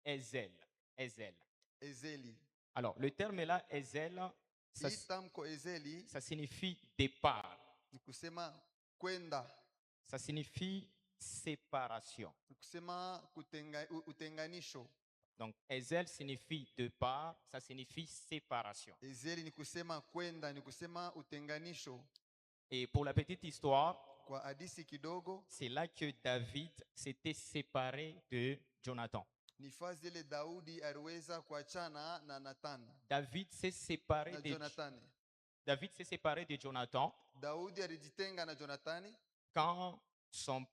Ezel. Ezel. Ezeli. Alors, le terme là, Ezel, Hii tamko ezeli ça signifie départ. ni kusema kwenda, Ça signifie séparation. ni kusema utenganisho. Donc, Ezel signifie départ, ça signifie séparation. Ezeli ni kusema kwenda, ni kusema utenganisho. Et pour la petite histoire, Kwa hadisi kidogo, c'est là que David s'était séparé de Jonathan. ni fazi ile Daudi aliweza kuachana na Nathan David s'est séparé na de Jonathan. David s'est séparé de Jonathan Daudi alijitenga na Jonathani quand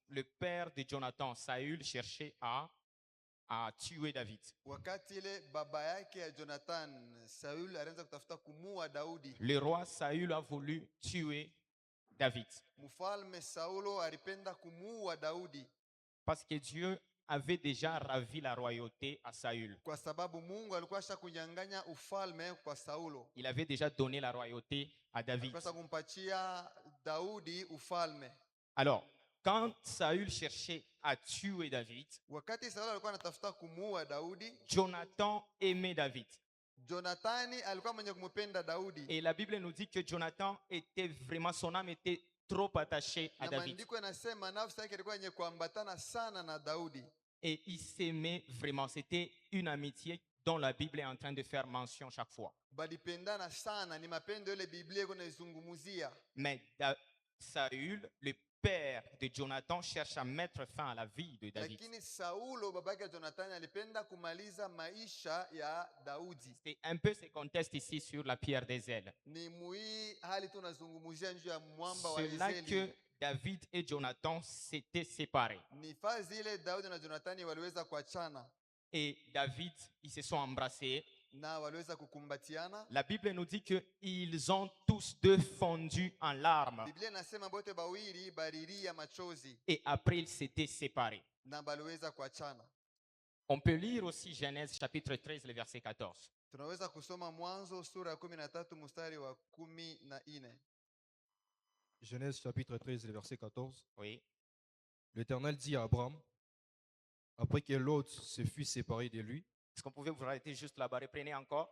le père de Jonathan, Saül, cherchait à tuer David. wakati ile baba yake ya Jonathan Saul alianza kutafuta kumua Daudi. Le roi Saül a voulu tuer David Mfalme Saulo alipenda kumuua Daudi parce que Dieu avait déjà ravi la royauté à Saül. kwa sababu Mungu alikuwa ashakunyang'anya ufalme kwa Saulo. Il avait déjà donné la royauté à David. Alikuwa kumpatia Daudi ufalme. Alors, quand Saül cherchait à tuer David, wakati Saulo alikuwa anatafuta kumuua Daudi, Jonathan aimait David. Jonathani alikuwa mwenye kumpenda Daudi. Et la Bible nous dit que Jonathan était vraiment, son âme était trop attachée à David. Maandiko yanasema nafsi yake ilikuwa yenye kuambatana sana na Daudi. Et ils s'aimaient vraiment. C'était une amitié dont la Bible est en train de faire mention chaque fois. Balipendana sana, ni mapendo ile Biblia iko naizungumzia. Mais Saül, le père de Jonathan, cherche à mettre fin à la vie de David. Lakini Saulo babake Jonathan alipenda kumaliza maisha ya Daudi. C'est un peu ce contexte ici sur la pierre des ailes. Ni mui hali tunazungumzia njoo ya mwamba wa C'est là Ezeli. que David et Jonathan s'étaient séparés. Ni fazi ile Daudi na Jonathani waliweza kuachana. Et David, ils se sont embrassés. Na waliweza kukumbatiana. La Bible nous dit qu'ils ont tous deux fondu en larmes. Biblia inasema bote bawili balilia machozi. Et après ils s'étaient séparés. Na baliweza kuachana. On peut lire aussi Genèse chapitre 13 le verset 14. Tunaweza kusoma Mwanzo sura ya 13 mstari wa 14. Genèse chapitre 13 le verset 14. Oui. L'Éternel dit à Abraham, après que Lot se fut séparé de lui, est-ce qu'on pouvait vous arrêter juste là-bas? Reprenez encore.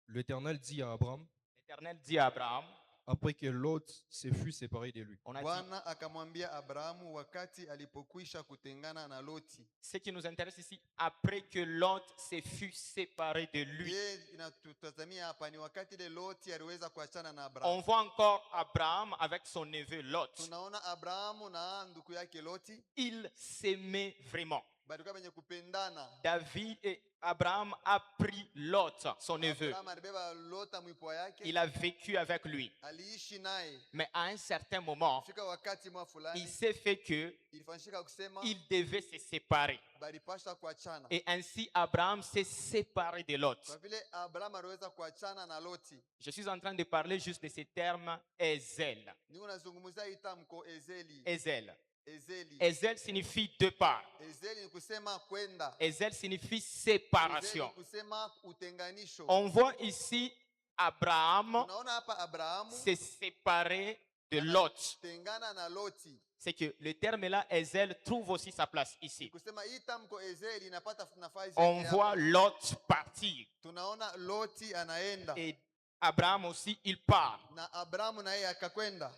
l'Éternel dit à Abraham, l'Éternel dit à Abraham, après que Lot se fut séparé de lui. On a dit, Bwana akamwambia Abrahamu wakati alipokwisha kutengana na Loti. ce qui nous intéresse ici, après que Lot se fut séparé de lui. Ye inatutazamia hapa ni wakati ile Loti aliweza kuachana na Abrahamu. On voit encore Abraham avec son neveu Lot. Tunaona Abrahamu na ndugu yake Loti. Ils s'aimaient vraiment. Balikuwa benye kupendana. David et Abraham a pris Lot, son neveu. Abrahamu alibeba Lota mwipwa yake. Il a vécu avec lui. Aliishi naye. Mais à un certain moment, Fika wakati mwa fulani. il s'est fait que ilifanyika kusema il devait se séparer. balipasha kuachana. Et ainsi Abraham s'est séparé de Lot. Kwa vile Abrahamu aliweza kuachana na Loti. Je suis en train de parler juste de ce terme Ezel. Niko nazungumzia itamko Ezeli. Ezel. Ezeli. Ezel signifie deux parts. Ezeli ni kusema kwenda. Ezel signifie séparation. Ezeli ni kusema utenganisho. On voit ici Abraham Tunaona hapa Abrahamu se séparer de Lot. tengana na Loti. C'est que le terme là, Ezel, trouve aussi sa place ici. Kusema itamko Ezeli inapata nafasi. On voit Lot partir. Tunaona Loti anaenda. Et Abraham aussi, il part. Na Abrahamu na yeye akakwenda.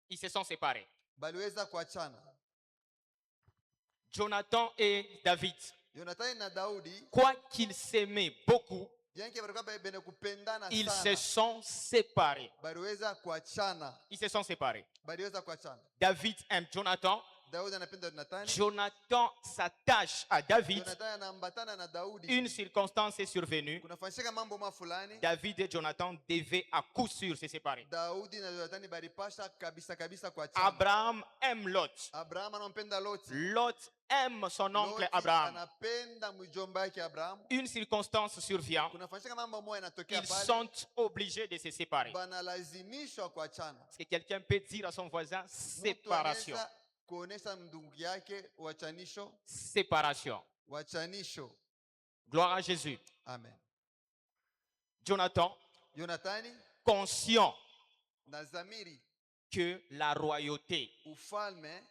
Ils se sont séparés. Baliweza kuachana. Jonathan et David, Jonathan na Daudi, quoi qu'ils s'aimaient beaucoup, ils se sont séparés. baliweza kuachana. Ils se sont séparés. Baliweza kuachana. David aime Jonathan. Daudi anapenda Jonathan. Jonathan s'attache à David. Jonathan anaambatana na Daudi. Une circonstance est survenue. Kunafanyika mambo fulani. David et Jonathan devaient à coup sûr se séparer. Daudi na Jonathan balipasha kabisa kabisa kuachana. Abraham aime Lot. Abraham anampenda Loti. Lot aime son oncle Abraham. Anapenda mjomba wake Abraham. Une circonstance survient. Kunafanyika mambo moja yanatokea Ils pale. sont obligés de se séparer. Banalazimishwa kuachana. Est-ce que quelqu'un peut dire à son voisin séparation? Kuonesha ndugu yake wachanisho. Séparation. Wachanisho. Gloire à Jésus. Amen. Jonathan, conscient na zamiri que la royauté ufalme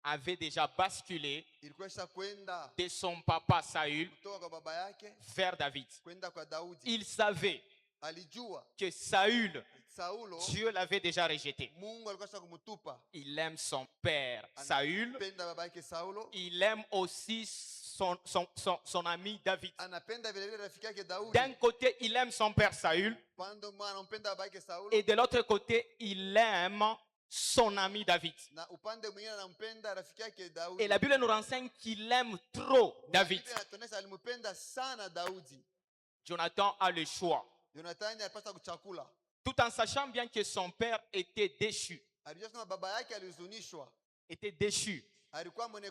avait déjà basculé ilikuwa isha kwenda de son papa Saül kutoka kwa baba yake vers David. kwenda kwa Daudi. Il savait Alijua que Saül, Saulo Dieu l'avait déjà rejeté. Mungu alikuwa isha kumtupa. Il aime son père Saül. Anapenda baba yake Saulo, Il aime aussi son ami David. anapenda vile vile rafiki yake Daudi. D'un côté, il aime son père Saül. Pando mwana anampenda baba yake Saulo, Et de l'autre côté, il aime son ami David. na upande mwingine anampenda rafiki yake Daudi. Et la Bible nous renseigne qu'il aime trop David. Biblia inatuonyesha alimpenda sana Daudi. Jonathan a le choix. Yonathani alipata kuchakula. Tout en sachant bien que son père était déchu. Alijua kama baba yake alihuzunishwa, Était déchu. alikuwa mwenye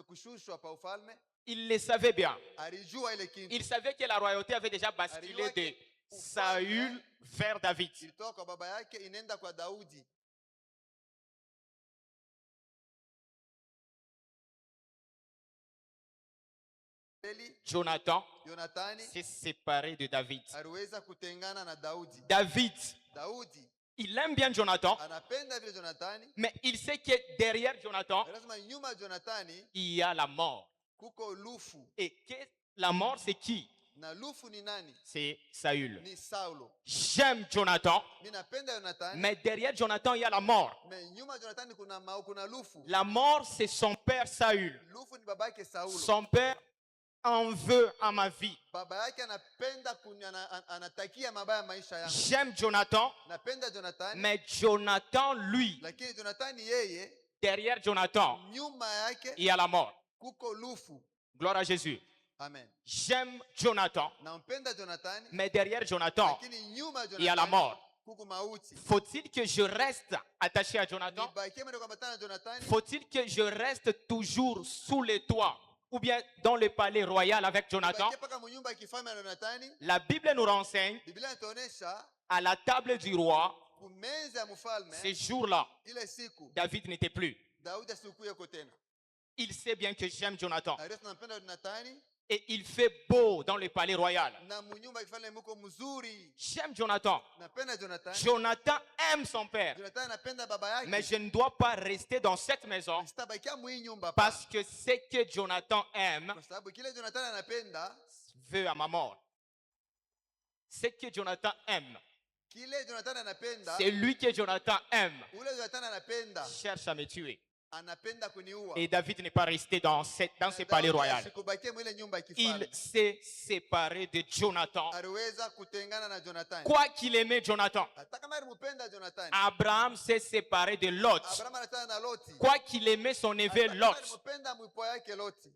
kushushwa pa ufalme. Il le savait bien. Alijua ile kitu. Il savait que la royauté avait déjà basculé de Saül vers David. Ilitoka kwa baba yake inaenda kwa Daudi. Jonathan Yonathani s'est séparé de David. aliweza kutengana na Daudi. David, Daudi il aime bien Jonathan, anapenda vile Yonathani, mais il sait que derrière Jonathan, lazima nyuma ya Yonathani il y a la mort. kuko lufu. Et que la mort, c'est qui? Na lufu ni nani? C'est Saül. Ni Saulo. J'aime Jonathan, Mimi napenda Yonathani, mais derrière Jonathan, il y a la mort. mais nyuma ya Yonathani kuna lufu. La mort, c'est son père Saül. Lufu ni baba yake Saulo. Son père en veut à ma vie. Baba yake anapenda anatakia mabaya maisha yangu. J'aime Jonathan, Napenda Yonathani, mais Jonathan, lui, lakini Yonathani yeye derrière Jonathan, nyuma yake il y a la mort. kuko lufu. Gloire à Jésus. Amen. J'aime Jonathan, Nampenda Yonathani, mais derrière Jonathan, lakini nyuma ya il y a la Yonathani mort. kuko mauti. Faut-il que je reste attaché à Jonathan? Nibakie mwende kuambatana na Yonathani, Faut-il que je reste toujours sous les toits ou bien dans le palais royal avec Jonathan? nibakie paka munyumba ya kifalme ya Yonathani. La Bible nous renseigne Biblia inatuonesha à la table du roi, kumeza ya mfalme ces jours-là, ile siku David n'était plus. Daudi asikuye ko tena. Il sait bien que j'aime Jonathan. Ario tunampenda Yonathani Et il fait beau dans le palais royal. na munyumba ya kifalme muko mzuri. J'aime Jonathan. Napenda Yonathani. Jonathan aime son père. Yonathani anapenda baba Mais yake. je ne dois pas rester dans cette maison Sitabakia mwi nyumba pa. parce que ce que Jonathan aime Kwa sababu kile Yonathani anapenda, veut à ma mort. Ce que Jonathan aime, kile Yonathani anapenda, c'est lui que Jonathan aime, ule Yonathani anapenda, cherche à me tuer. anapenda kuniua. Et David n'est pas resté dans ce palais royal. Asikubakie mwile nyumba ya Il kifalme. s'est séparé de Jonathan. Aliweza kutengana na Yonathani. Quoi qu'il aimait Jonathan, Hata kama alimpenda Yonathani. Abraham s'est séparé de Lot. Abraham anataka na Loti. Quoi qu'il aimait son neveu Hata kama Lot. alimpenda mwipo yake Loti.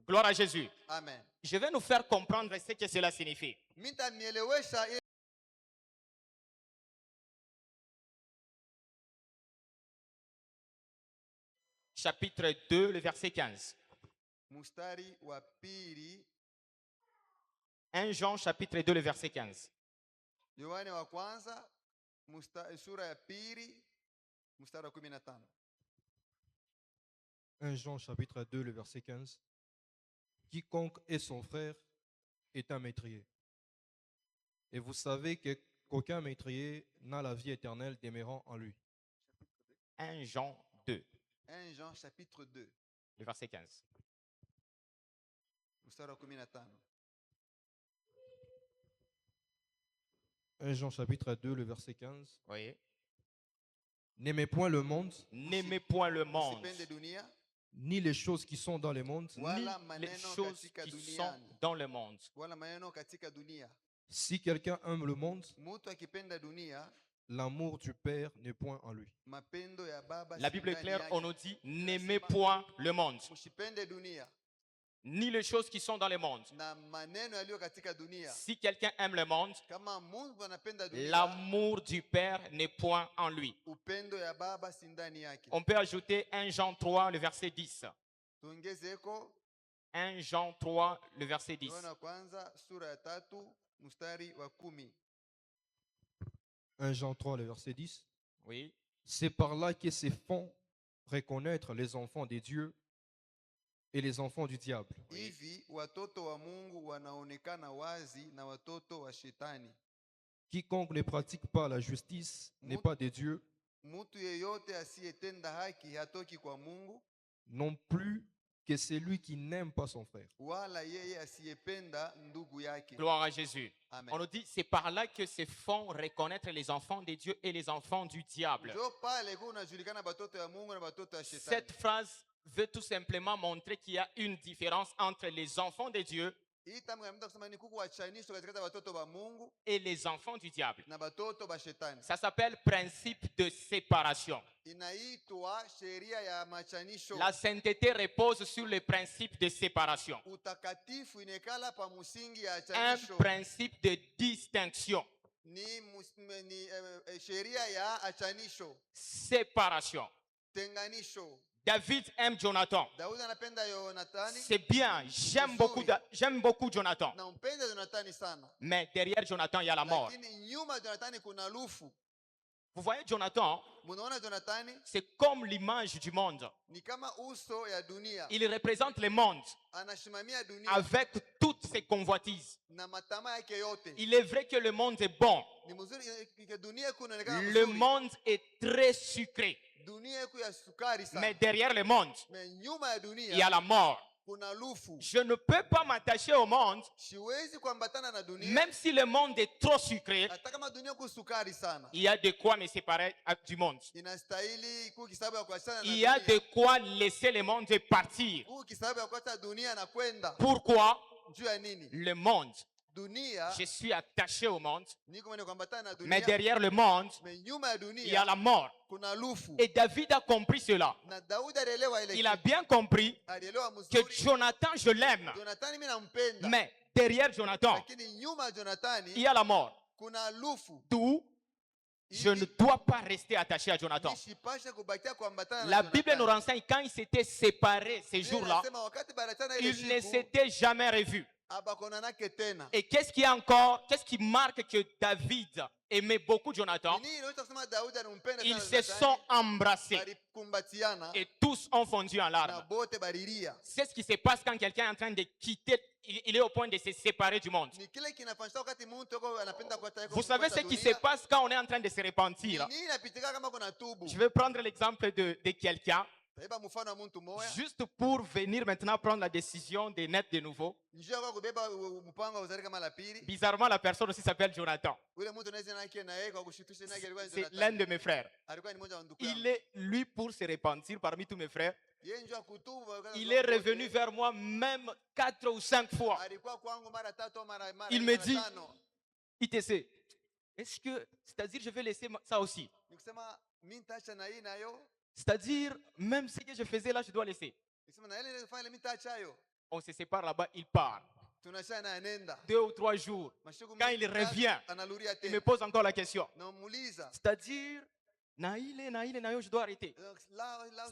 Gloire à Jésus. Amen. Je vais nous faire comprendre ce que cela signifie. Mimi nitanielewesha ile Chapitre 2, le verset 15. mstari wa pili, 1 Jean, chapitre 2, le verset 15. Yohane wa kwanza sura ya pili mstari wa 15. 1 Jean chapitre 2, le verset 15. Quiconque est son frère est un métrier. Et vous savez qu'aucun métrier n'a la vie éternelle demeurant en lui. 1 Jean 2, 1 Jean chapitre 2 le verset 15. mstari wa 15. 1 Jean chapitre 2, le verset 15. Voyez. N'aimez point le monde, N'aimez point le monde, Usipende dunia ni les choses qui sont dans le monde. ni wala les maneno choses katika qui sont duniani. dans le monde. Wala maneno katika dunia. Si quelqu'un aime le monde, Mtu akipenda dunia, l'amour du Père n'est point en lui. mapendo ya baba La si Bible est ndani claire, yake. on nous dit, n'aimez point le monde, Msipende dunia ni les choses qui sont dans le monde. na maneno yaliyo katika dunia. Si quelqu'un aime le monde, Kama Mungu anapenda dunia, l'amour du Père n'est point en lui. upendo ya baba si ndani yake. On peut ajouter 1 Jean 3, le verset 10. Tuongezeko 1 Jean 3, le verset 10. Yohana kwanza sura ya 3 mstari wa 10. 1 Jean 3, le verset 10. Oui. C'est par là que se font reconnaître les enfants des dieux et les enfants du diable. Hivi watoto wa Mungu wanaonekana wazi na watoto wa shetani. Quiconque ne pratique pas la justice n'est Mut- pas de Dieu, Mtu yeyote asiyetenda haki hatoki kwa Mungu, non plus que celui qui n'aime pas son frère. wala yeye asiyependa ndugu yake. Gloire à Jésus. Amen. On nous dit, c'est par là que se font reconnaître les enfants de Dieu et les enfants du diable. Ndio pale kunajulikana batoto ya Mungu na batoto ya shetani. Cette phrase veut tout simplement montrer qu'il y a une différence entre les enfants de Dieu Hii tamu ya mtu kusema ni kuku wachanisho katikati ya batoto ba Mungu et les enfants du diable. na batoto ba shetani. Ça s'appelle principe de séparation. Inaitwa sheria ya machanisho. La sainteté repose sur le principe de séparation. Utakatifu inekala pa musingi ya Un chanisho. principe de distinction. Ni sheria ya achanisho, Séparation. tenganisho. David aime Jonathan. Daudi anapenda Yonathani. C'est bien, j'aime beaucoup Jonathan. Nampenda Jonathani sana. Mais derrière Jonathan, il y a la mort. Lakini nyuma ya Jonathani kuna lufu. Vous voyez Jonathan, Munaona Jonathani c'est comme l'image du monde. ni kama uso ya dunia. Il représente le monde Anashimamia dunia avec toutes ses convoitises. na matama yake yote. Il est vrai que le monde est bon. Ni mzuri dunia kunaonekana Le mzuri. monde est très sucré. Dunia iko ya sukari sana. Mais derrière le monde, Mais nyuma ya il y a dunia la mort. kuna lufu. Je ne peux pas m'attacher au monde, Siwezi kuambatana na dunia. même si le monde est trop sucré. Hata kama dunia iko sukari sana. Il y a de quoi me séparer du monde. Inastahili kuwa kisababu ya kuachana na Il y a de dunia. quoi laisser le monde et partir. Kuwa kisababu ya kuacha dunia na kwenda. Pourquoi? Juu ya nini? Le monde. Dunia Je suis attaché au monde, niko mwenye kuambatana na mais dunia. derrière le monde, Mais nyuma ya il y a dunia la mort. kuna lufu. Et David a compris cela. Na Daudi alielewa ile Il a kitu. bien compris Alielewa que mzuri. Jonathan, je l'aime. Jonathani mimi nampenda. Mais derrière Jonathan, Lakini nyuma ya Jonathani il y a la mort. kuna lufu. D'où je ne dois pas rester attaché à Jonathan. Nisipashe kubakia kuambatana na La Bible nous Jonathani. renseigne quand ils s'étaient séparés ces Biblia jours-là, inasema wakati barachana ile ils ne siku s'étaient jamais revus. abakonanake tena. Et qu'est-ce qui marque que David aimait beaucoup Jonathan? Nini inaweza kusema Daudi anampenda Ils sana se sont Jonathani? embrassés Balikumbatiana et tous ont fondu en na larmes. bote balilia. C'est ce qui se passe quand quelqu'un est en train de quitter, il est au point de se séparer du monde. Ni kile kinafanyika wakati mtu yuko anapenda kuacha Vous savez ce qui se passe quand on est en train de se repentir? Nini inapitika kama kuna tubu? Je vais prendre l'exemple de quelqu'un, Taiba mfano wa mtu mmoja. juste pour venir maintenant prendre la décision de naître de nouveau. Njia kwa kubeba mpango wa uzali kama la pili. Bizarrement, la personne aussi s'appelle Jonathan. Ule mtu anaweza nake na yeye kwa kushitusha nake alikuwa ni C'est l'un Jonathan. de mes frères. Alikuwa ni mmoja wa ndugu Il yangu. est, lui, pour se repentir parmi tous mes frères, Yeye njoo kutubu. il est revenu vers moi même 4 ou 5 fois. Alikuwa kwangu mara tatu mara Il me mara dit- tano. ITC, est-ce que, c'est-à-dire, je vais laisser ça aussi? Nikusema mimi nitaacha na hii nayo. C'est-à-dire, même ce que je faisais là, je dois laisser. Nikisema na ile nilifanya mimi nitaacha hayo. On se sépare là-bas, il part. Tunashana na anenda. 2 ou 3 jours, Mashuku quand mingi il revient, analuria il me tena. pose encore la question. Namuuliza. C'est-à-dire, naile, je dois arrêter.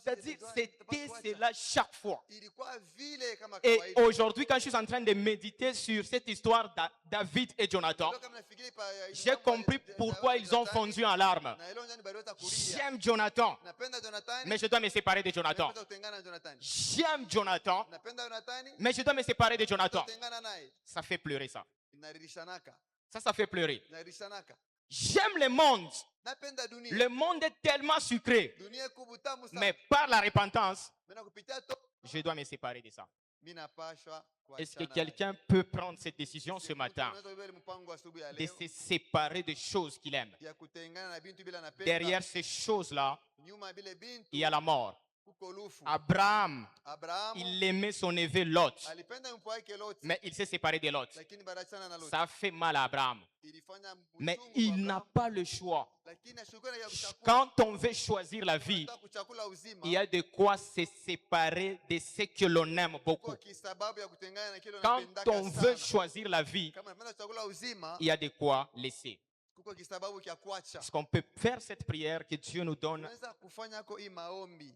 C'est-à-dire, c'était cela chaque fois. Ilikuwa vile kama Et kawaida. aujourd'hui, quand je suis en train de méditer sur cette histoire de David et Jonathan, Ndio kama nafikiri j'ai compris pourquoi ils ont fondu en larmes. Na ile njani baliweza kulia. J'aime Jonathan, Napenda Jonathani. mais je dois me séparer de Jonathan. Napenda kutengana na Jonathani. J'aime Jonathan, Napenda Jonathani. mais je dois me séparer de Jonathan. Kutengana naye. Ça fait pleurer ça. Inaridhishanaka. Ça fait pleurer. Inaridhishanaka. J'aime le monde. Napenda dunia. Le monde est tellement sucré. Dunia kubutamu sana. Mais par la repentance, Mimi nakupitia to. je dois me séparer de ça. Mimi napashwa kuachana. Est-ce que quelqu'un peut prendre cette décision ce matin Unaweza kubeba mpango wa asubuhi ya de leo se séparer de choses qu'il aime? ya kutengana na bintu bila napenda. Derrière ces choses-là, Nyuma bile bintu il y a la mort. kuko lufu. Abraham, Abrahamu il aimait son neveu Lot, alipenda mpo wake Lot. mais il s'est séparé de Lot. Lakini barachana na Lot. Ça fait mal à Abraham. Ilifanya Mais uchungu il kwa n'a Abrahamu. pas le choix. Lakini ashukuru ya kuchakula. Quand on veut choisir la vie, Unataka kuchakula uzima. il y a de quoi se séparer de ce que l'on aime beaucoup. Kwa kisababu ya kutengana na kile Quand unapendaka on sana. veut choisir la vie, Kama unapenda kuchakula uzima, il y a de quoi laisser. kuko kisababu kia kuacha. Est-ce qu'on peut faire cette prière que Dieu nous donne Unaweza kufanya ko hii maombi.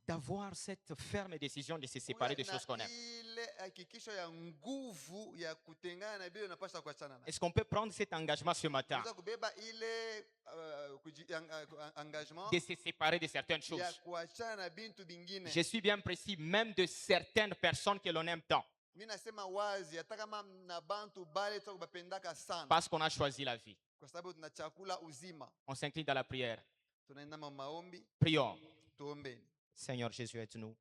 d'avoir cette ferme décision de se séparer de Kuya choses qu'on na aime? ile hakikisho ya nguvu ya kutengana na bila unapaswa kuachana na. Est-ce qu'on peut prendre cet engagement ce matin Unaweza kubeba ile engagement de se séparer de certaines ya choses? kuachana na bintu bingine. Je suis bien précis, même de certaines personnes que l'on aime tant, Mimi nasema wazi hata kama na bantu bale tu kubapendaka sana parce qu'on a choisi la vie. kwa sababu tunachakula uzima. On s'incline dans la prière. Tunaenda maombi, Prions. tuombeni. Seigneur Jésus, aide-nous.